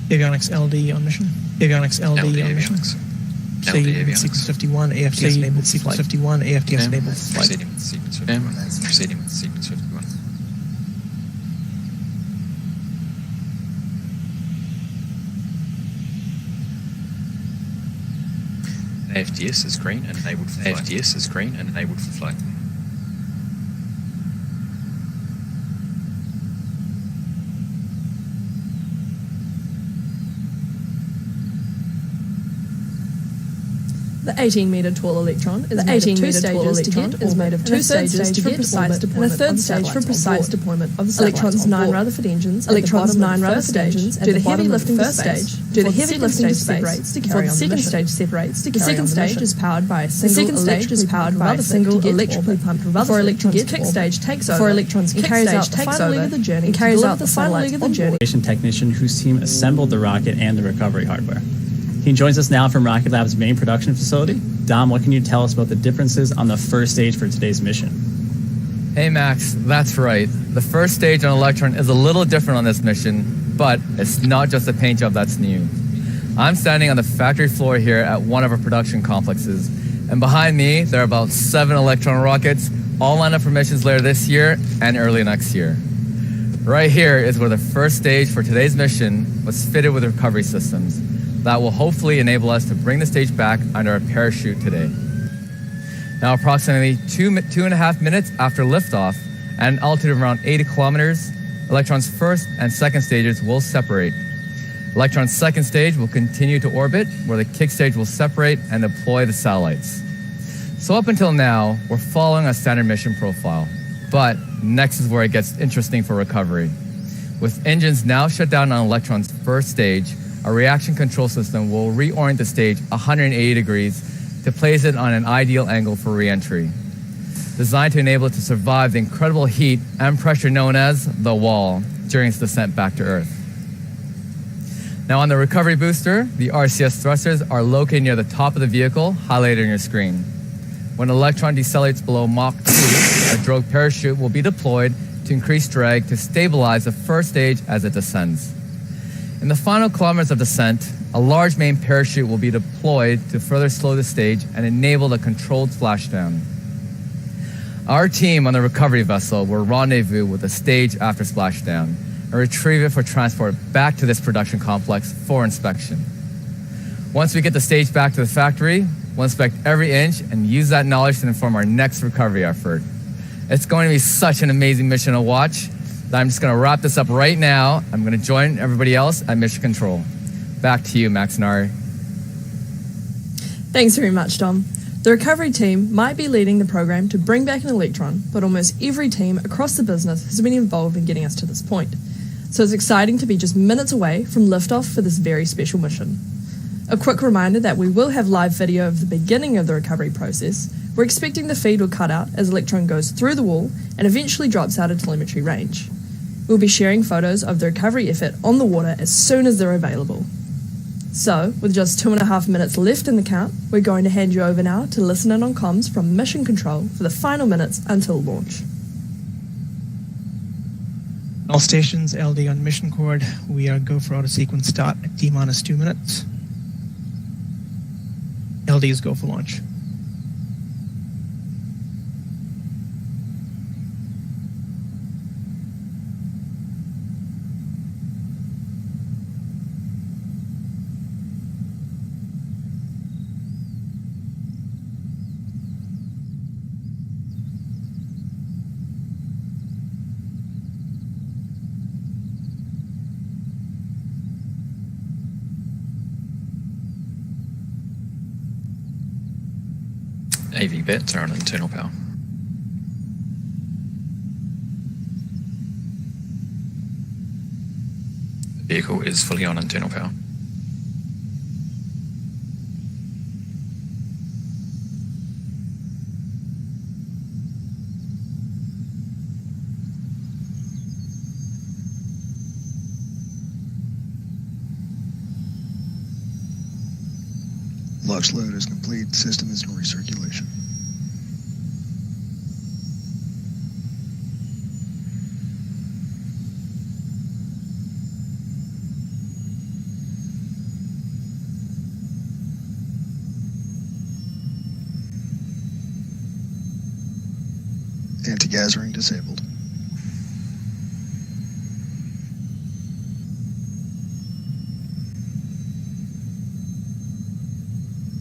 Avionics LD on mission. Avionics LD on mission. LD Sequence 51, AFTS enabled. Sequence 51, AFTS enabled. Proceeding with sequence 51. Proceeding with sequence 51. AFTS is green and enabled for flight. AFTS is green and enabled for flight. The 18-meter tall Electron is made of two stages to get for precise deployment, and a third stage for precise deployment of the Electron's 9 Rutherford engines. Electron's 9 Rutherford engines do the heavy lifting to space. Do the heavy lifting to separates to carry on the mission. The second stage separates to carry on the mission. The second stage is powered by a single electrically pumped Rutherford. Before Electron's kick stage takes over, and carries out the final leg of the journey, and carries out the final leg of the journey. Technician whose team assembled the rocket and the recovery hardware. He joins us now from Rocket Lab's main production facility. Dom, what can you tell us about the differences on the first stage for today's mission? Hey Max, that's right. The first stage on Electron is a little different on this mission, but it's not just a paint job that's new. I'm standing on the factory floor here at one of our production complexes, and behind me there are about 7 Electron rockets, all lined up for missions later this year and early next year. Right here is where the first stage for today's mission was fitted with recovery systems that will hopefully enable us to bring the stage back under a parachute today. Now, approximately 2.5 minutes after liftoff, at an altitude of around 80 kilometers, Electron's first and second stages will separate. Electron's second stage will continue to orbit, where the kick stage will separate and deploy the satellites. So up until now, we're following a standard mission profile. But next is where it gets interesting for recovery. With engines now shut down on Electron's first stage, our reaction control system will reorient the stage 180 degrees to place it on an ideal angle for re-entry, designed to enable it to survive the incredible heat and pressure known as the wall during its descent back to Earth. Now on the recovery booster, the RCS thrusters are located near the top of the vehicle, highlighted on your screen. When Electron decelerates below Mach 2, a drogue parachute will be deployed to increase drag to stabilize the first stage as it descends. In the final kilometers of descent, a large main parachute will be deployed to further slow the stage and enable the controlled splashdown. Our team on the recovery vessel will rendezvous with the stage after splashdown and retrieve it for transport back to this production complex for inspection. Once we get the stage back to the factory, we'll inspect every inch and use that knowledge to inform our next recovery effort. It's going to be such an amazing mission to watch that I'm just going to wrap this up right now. I'm going to join everybody else at Mission Control. Back to you, Max and Ari. Thanks very much, Dom. The recovery team might be leading the program to bring back an Electron, but almost every team across the business has been involved in getting us to this point. So it's exciting to be just minutes away from liftoff for this very special mission. A quick reminder that we will have live video of the beginning of the recovery process. We're expecting the feed will cut out as Electron goes through the wall and eventually drops out of telemetry range. We'll be sharing photos of the recovery effort on the water as soon as they're available. So, with just 2.5 minutes left in the count, we're going to hand you over now to listen in on comms from Mission Control for the final minutes until launch. All stations, LD on mission cord. We are go for auto sequence start at T-minus 2 minutes. LD is go for launch. AV bits are on internal power. The vehicle is fully on internal power. Launch load is complete. System is in recirculation. Anti-gas ring disabled.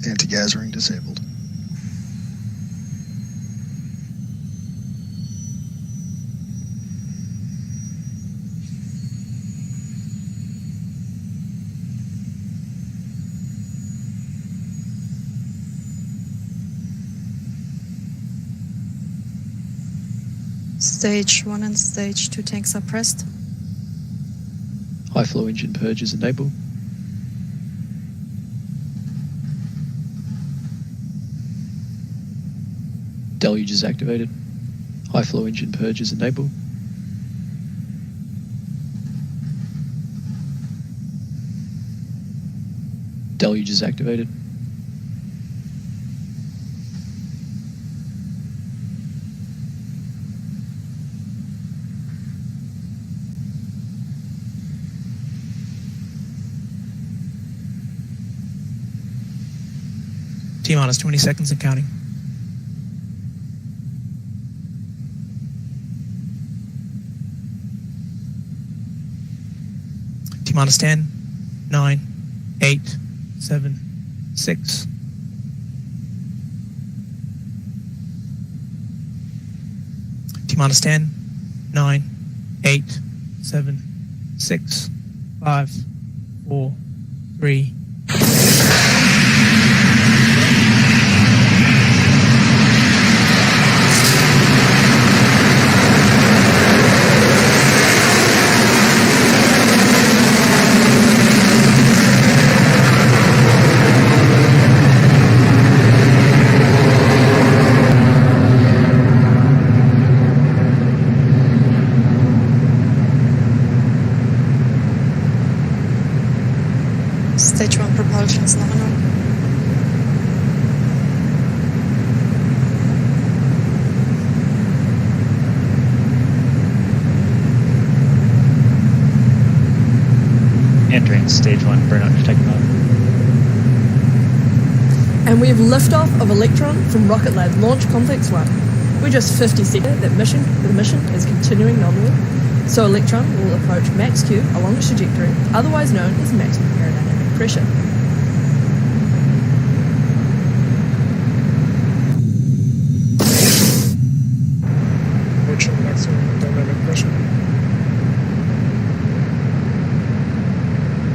Anti-gas ring disabled. Stage 1 and Stage 2 tanks are pressed. High flow engine purge is enabled. Deluge is activated. High flow engine purge is enabled. Deluge is activated. T-minus 20 seconds and counting. T-minus 10, 9, 8, 7, 6. T-minus 10, 9, 8, 7, 6, 5, 4, 3. Stage 1 propulsion is nominal. Entering Stage 1 burnout detected mode. And we have liftoff of Electron from Rocket Lab Launch Complex 1. We're just 50 seconds. The mission is continuing nominally. So Electron will approach max Q along its trajectory, otherwise known as maximum aerodynamic pressure. Approaching maximum dynamic pressure.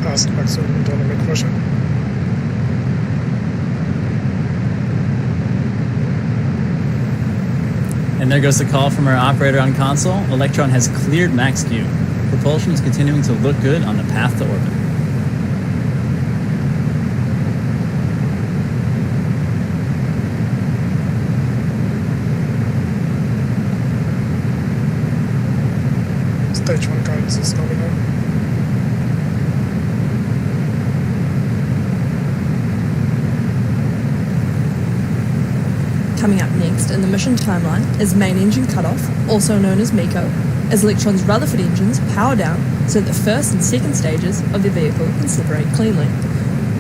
Past maximum dynamic pressure. And there goes the call from our operator on console. Electron has cleared max Q. Propulsion is continuing to look good on the path to orbit. Stage 1 guidance is nominal. Coming up next in the mission timeline is main engine cutoff, also known as MECO, as Electron's Rutherford engines power down so that the first and second stages of the vehicle can separate cleanly.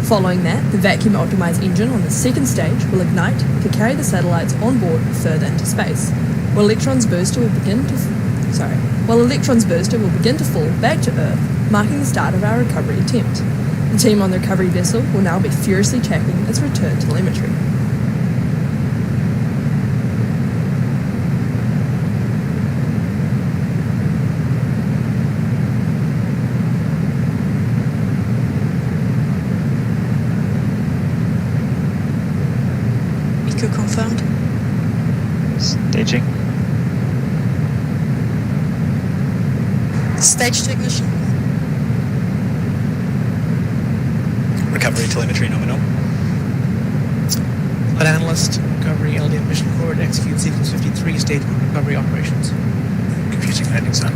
Following that, the vacuum optimized engine on the second stage will ignite to carry the satellites on board further into space, while Electron's booster will begin to fall back to Earth, marking the start of our recovery attempt. The team on the recovery vessel will now be furiously tracking its return telemetry. MECO confirmed. Staging. Stage 2 ignition. Recovery telemetry nominal. Flight analyst, recovery LDM mission coord, execute sequence 53, stage 1 recovery operations. Computing landing zone.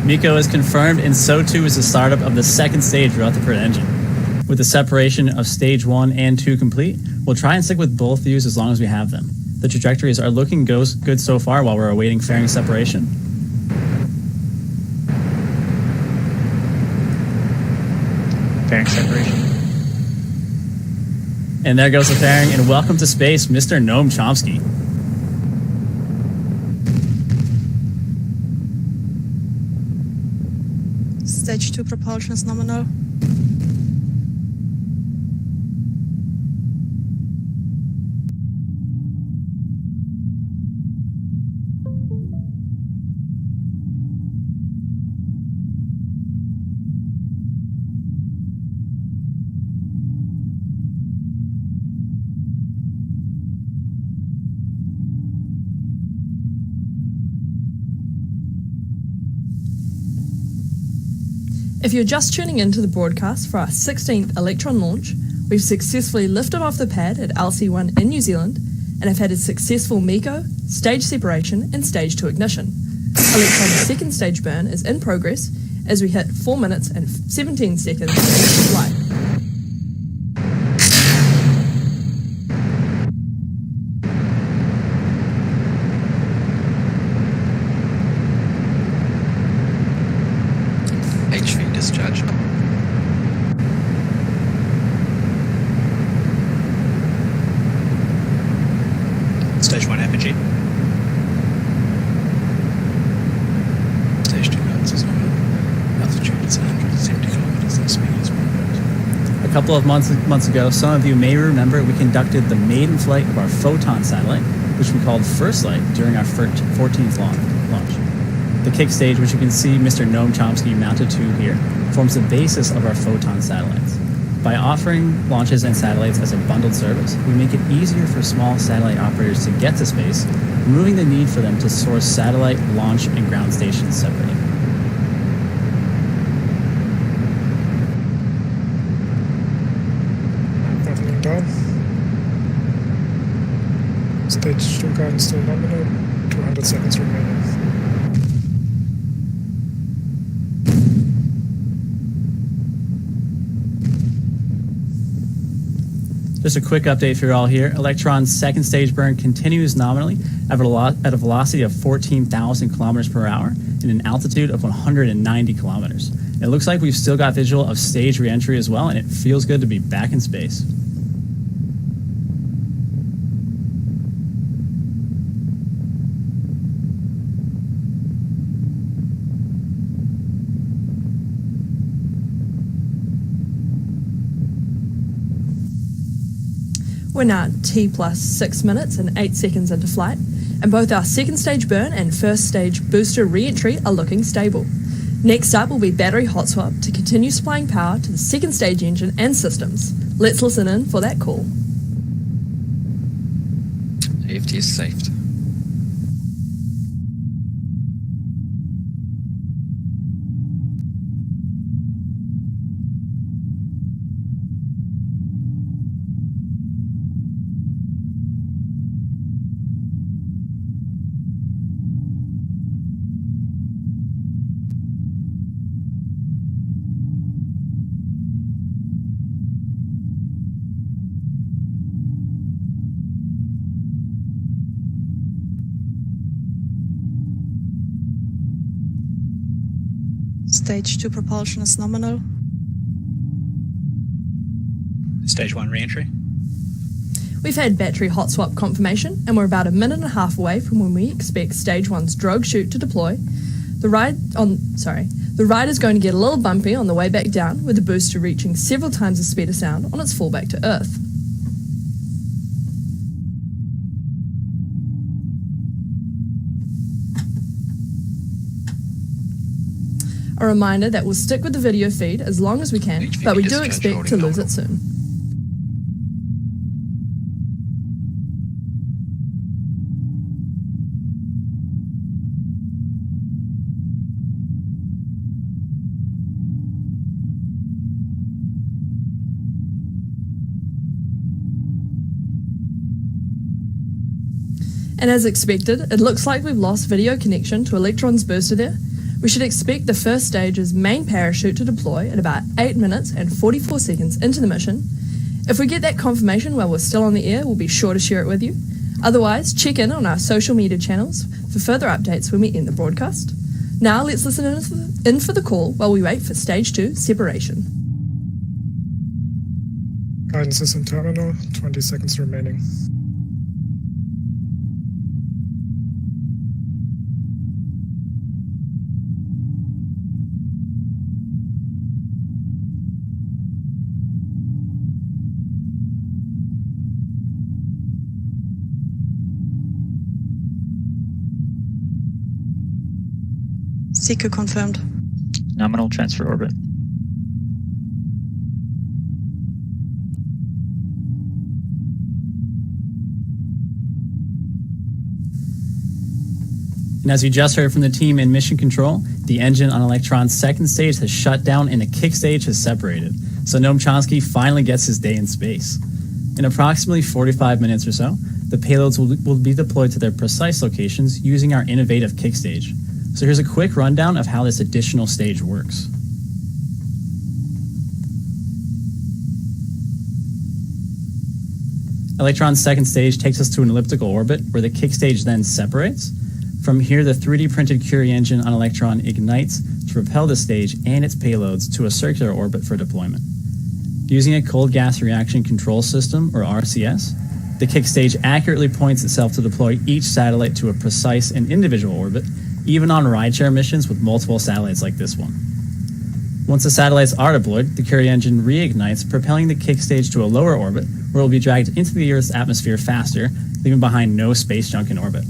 MECO is confirmed, and so too is the startup of the second stage Rutherford engine. With the separation of stage 1 and 2 complete, we'll try and stick with both views as long as we have them. The trajectories are looking good so far while we're awaiting fairing separation. Fairing separation. And there goes the pairing, and welcome to space, Mr. Noam Chomsky. Stage 2 propulsion is nominal. If you're just tuning into the broadcast for our 16th Electron launch, we've successfully lifted off the pad at LC1 in New Zealand and have had a successful MECO, stage separation and stage 2 ignition. Electron's second stage burn is in progress as we hit 4 minutes and 17 seconds into flight. HV discharge. Stage 1 apogee. Stage 2 guidance is nominal. Altitude is 170 kilometers and speed is 1 A couple of months ago, some of you may remember we conducted the maiden flight of our Photon satellite, which we called First Light, during our 14th launch. The kick stage, which you can see Mr. Noam Chomsky mounted to here, forms the basis of our Photon satellites. By offering launches and satellites as a bundled service, we make it easier for small satellite operators to get to space, removing the need for them to source satellite, launch, and ground stations separately. Throttling down. Stage 2 guidance still nominal. 200 seconds remaining. Just a quick update for you all here. Electron's second stage burn continues nominally at a velocity of 14,000 kilometers per hour and an altitude of 190 kilometers. It looks like we've still got visual of stage reentry as well, and it feels good to be back in space. We're now T plus 6 minutes and 8 seconds into flight, and both our second stage burn and first stage booster re-entry are looking stable. Next up will be battery hot swap to continue supplying power to the second stage engine and systems. Let's listen in for that call. AFT is saved. Stage 2 propulsion is nominal. Stage 1 re-entry. We've had battery hot swap confirmation, and we're about a minute and a half away from when we expect stage 1's drogue chute to deploy. The ride is going to get a little bumpy on the way back down, with the booster reaching several times the speed of sound on its fall back to Earth. A reminder that we'll stick with the video feed as long as we can, but we do expect to lose it soon. And as expected, it looks like we've lost video connection to Electron's booster there. We should expect the first stage's main parachute to deploy at about 8 minutes and 44 seconds into the mission. If we get that confirmation while we're still on the air, we'll be sure to share it with you. Otherwise, check in on our social media channels for further updates when we end the broadcast. Now let's listen in for the call while we wait for stage 2 separation. Guidance is in terminal, 20 seconds remaining. Seeker confirmed. Nominal transfer orbit. And as you just heard from the team in Mission Control, the engine on Electron's second stage has shut down and the kick stage has separated. So Noam Chomsky finally gets his day in space. In approximately 45 minutes or so, the payloads will be deployed to their precise locations using our innovative kick stage. So here's a quick rundown of how this additional stage works. Electron's second stage takes us to an elliptical orbit where the kick stage then separates. From here, the 3D printed Curie engine on Electron ignites to propel the stage and its payloads to a circular orbit for deployment. Using a cold gas reaction control system, or RCS, the kick stage accurately points itself to deploy each satellite to a precise and individual orbit, even on rideshare missions with multiple satellites like this one. Once the satellites are deployed, the Curie engine reignites, propelling the kick stage to a lower orbit where it will be dragged into the Earth's atmosphere faster, leaving behind no space junk in orbit.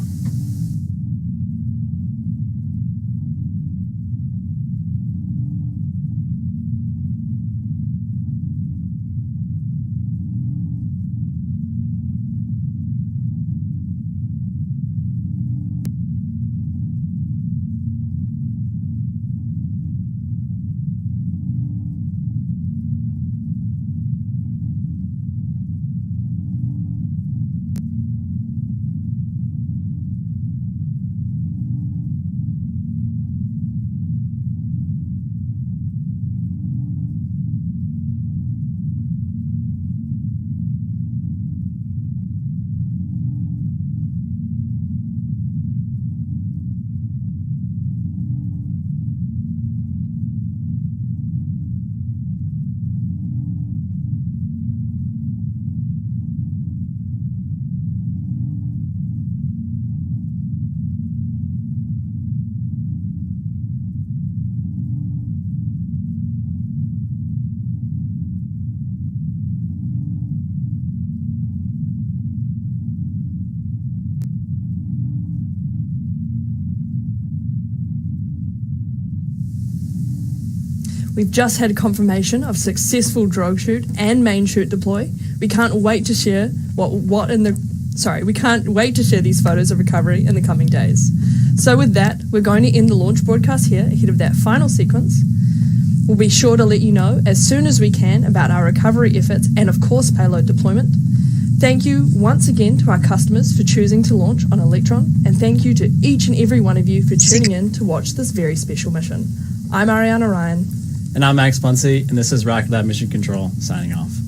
We've just had confirmation of successful drogue shoot and main shoot deploy. We can't wait to share we can't wait to share these photos of recovery in the coming days. So with that, we're going to end the launch broadcast here ahead of that final sequence. We'll be sure to let you know as soon as we can about our recovery efforts and of course payload deployment. Thank you once again to our customers for choosing to launch on Electron, and thank you to each and every one of you for tuning in to watch this very special mission. I'm Ariana Ryan. And I'm Max Bunsey, and this is Rocket Lab Mission Control, signing off.